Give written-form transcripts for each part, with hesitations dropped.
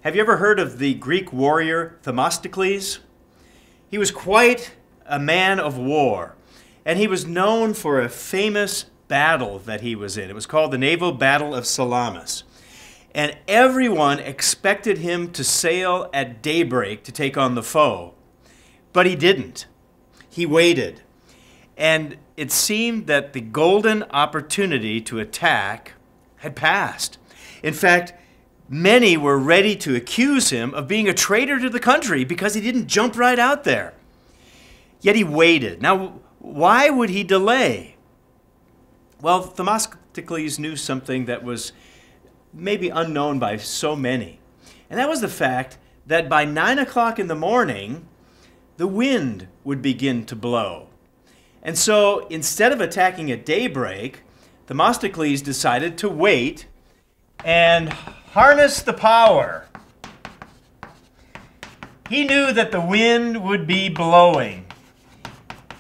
Have you ever heard of the Greek warrior Themistocles? He was quite a man of war, and he was known for a famous battle that he was in. It was called the Naval Battle of Salamis. And everyone expected him to sail at daybreak to take on the foe. But he didn't. He waited. And it seemed that the golden opportunity to attack had passed. In fact, many were ready to accuse him of being a traitor to the country because he didn't jump right out there. Yet he waited. Now, why would he delay? Well, Themistocles knew something that was maybe unknown by so many. And that was the fact that by 9 o'clock in the morning, the wind would begin to blow. And so instead of attacking at daybreak, Themistocles decided to wait and harness the power. He knew that the wind would be blowing.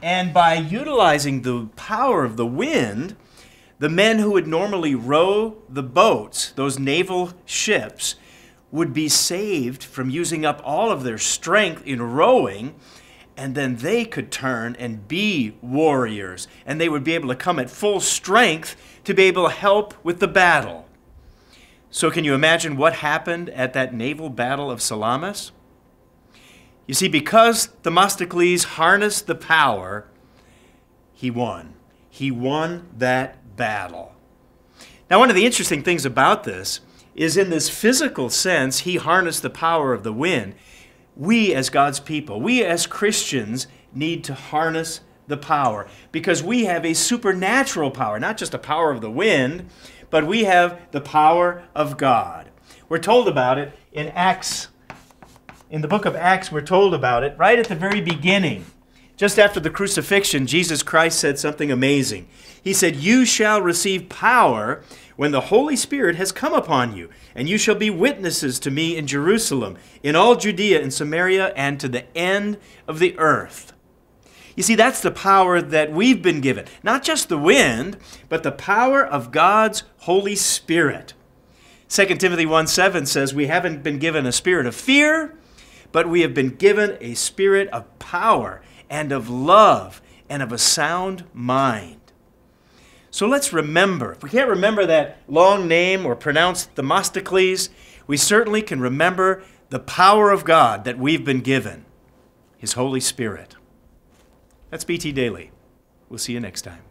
And by utilizing the power of the wind, the men who would normally row the boats, those naval ships, would be saved from using up all of their strength in rowing, and then they could turn and be warriors, and they would be able to come at full strength to be able to help with the battle. So can you imagine what happened at that naval battle of Salamis? You see, because Themistocles harnessed the power, he won. He won that battle. Now, one of the interesting things about this is in this physical sense, he harnessed the power of the wind. We as God's people, we as Christians need to harness the power because we have a supernatural power, not just a power of the wind, but we have the power of God. We're told about it in Acts. In the book of Acts, we're told about it right at the very beginning. Just after the crucifixion, Jesus Christ said something amazing. He said, "You shall receive power when the Holy Spirit has come upon you, and you shall be witnesses to me in Jerusalem, in all Judea and Samaria, and to the end of the earth." You see, that's the power that we've been given. Not just the wind, but the power of God's Holy Spirit. 2 Timothy 1:7 says, "We haven't been given a spirit of fear, but we have been given a spirit of power and of love and of a sound mind." So let's remember. If we can't remember that long name or pronounce Themistocles, we certainly can remember the power of God that we've been given, His Holy Spirit. That's BT Daily. We'll see you next time.